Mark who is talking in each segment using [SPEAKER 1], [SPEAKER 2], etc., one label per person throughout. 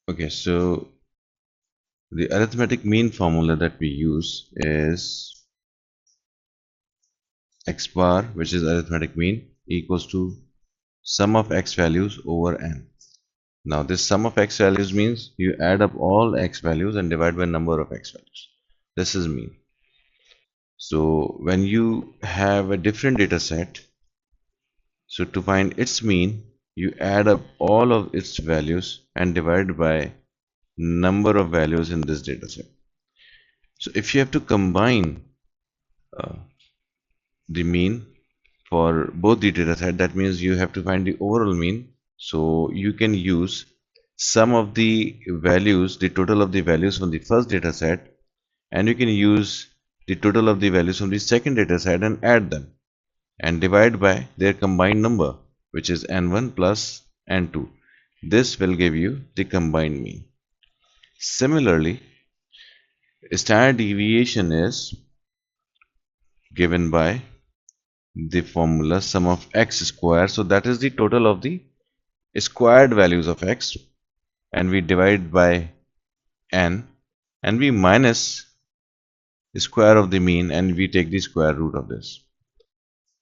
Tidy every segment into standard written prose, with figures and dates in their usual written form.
[SPEAKER 1] Okay, so the arithmetic mean formula that we use is x bar, which is arithmetic mean, equals to sum of x values over n. Now this sum of x values means you add up all x values and divide by number of x values. This is mean. So when you have a different data set, so to find its mean, you add up all of its values and divide by number of values in this data set. So if you have to combine uh, the mean for both the data set, that means you have to find the overall mean. So you can use sum of the values, the total of the values from the first data set, and you can use the total of the values from the second data set and add them and divide by their combined number, which is n1 plus n2. This will give you the combined mean. Similarly, standard deviation is given by the formula sum of x square. So that is the total of the squared values of x, and we divide by n, and we minus the square of the mean, and we take the square root of this.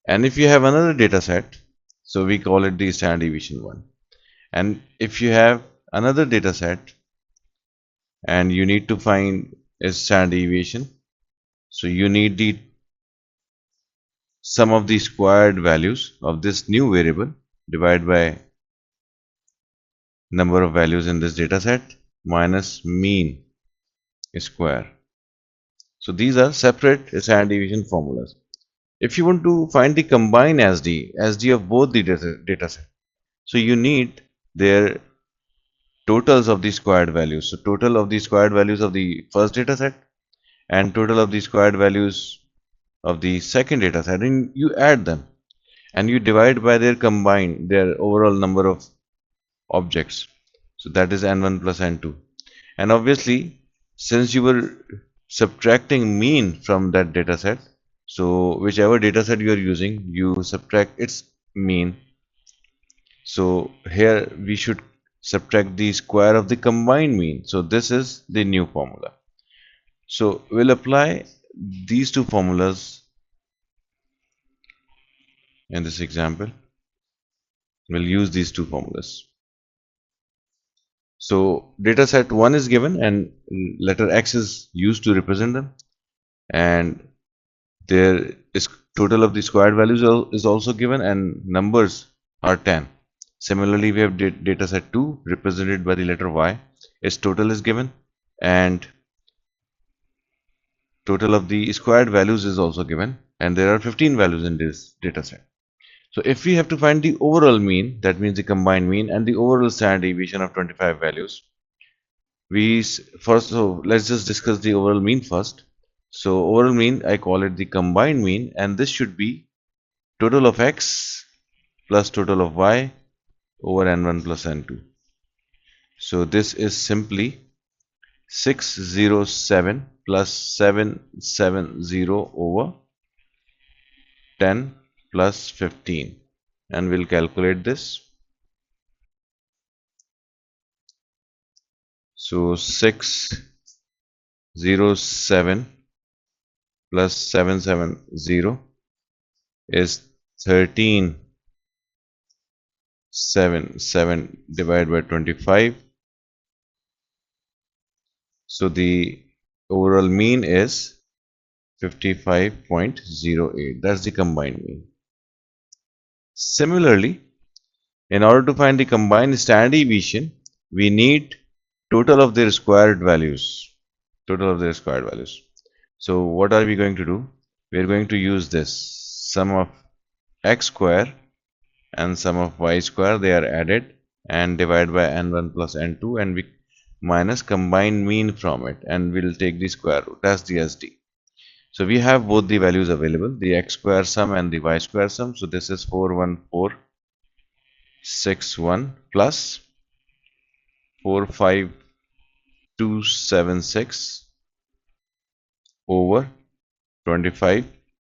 [SPEAKER 1] And if you have another data set, so we call it the standard deviation 1. And if you have another data set and you need to find a standard deviation, so you need the sum of the squared values of this new variable divided by number of values in this data set minus mean square. So these are separate standard deviation formulas. If you want to find the combined SD of both the data set, so you need their totals of the squared values. So total of the squared values of the first data set and total of the squared values of the second data set, and you add them and you divide by their combined, their overall number of objects. So that is n1 plus n2. And obviously, since you were subtracting mean from that data set, so whichever data set you are using, you subtract its mean. So here we should subtract the square of the combined mean. So this is the new formula. So we'll apply these two formulas in this example. We'll use these two formulas. So data set 1 is given and letter x is used to represent them, and there is total of the squared values is also given and numbers are 10. Similarly, we have data set 2 represented by the letter y. Its total is given and total of the squared values is also given, and there are 15 values in this data set. So if we have to find the overall mean, that means the combined mean and the overall standard deviation of 25 values, so let's just discuss the overall mean first. So overall mean, I call it the combined mean, and this should be total of x plus total of y over n1 plus n2. So this is simply 607 plus 770 over 10 plus 15, and we'll calculate this. So 607 plus 770 is 1377 divided by 25. So the overall mean is 55.08. That's the combined mean. Similarly, in order to find the combined standard deviation, we need total of their squared values. Total of their squared values. So what are we going to do? We are going to use this sum of x square and sum of y square. They are added and divide by n1 plus n2, and we minus combined mean from it, and we'll take the square root. That's the SD. So we have both the values available, the x square sum and the y square sum. So this is 41461 plus 45276 over 25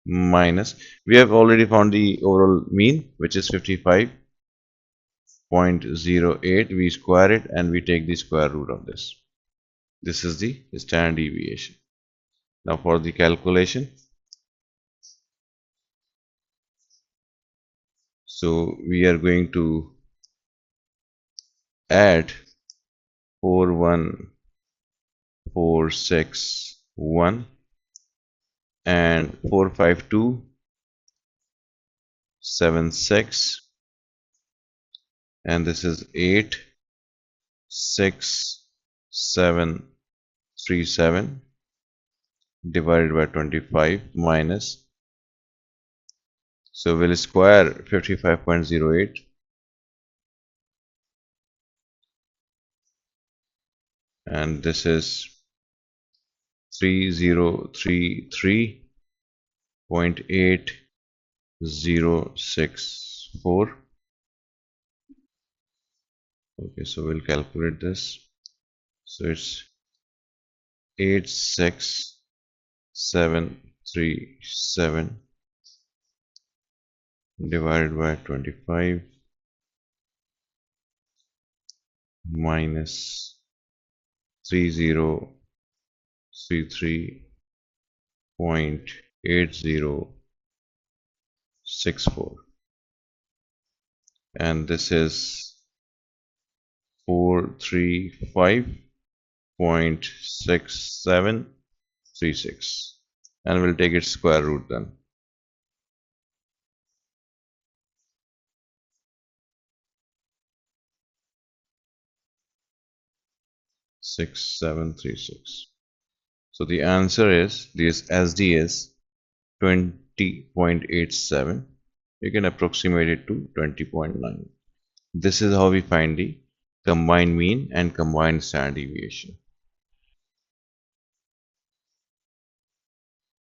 [SPEAKER 1] minus, we have already found the overall mean, which is 55, 0.08, we square it and we take the square root of this. This is the standard deviation. Now for the calculation, so we are going to add 41461 and 45276, and this is 86737 divided by 25 minus, so we'll square 55.08, and this is 3033.8064. Okay, so we'll calculate this. So it's 86737 divided by 25 minus 3033.8064, and this is 435.6736, and we'll take its square root then. 6736. So the answer is, this SD is 20.87. You can approximate it to 20.9. This is how we find the combined mean and combined standard deviation.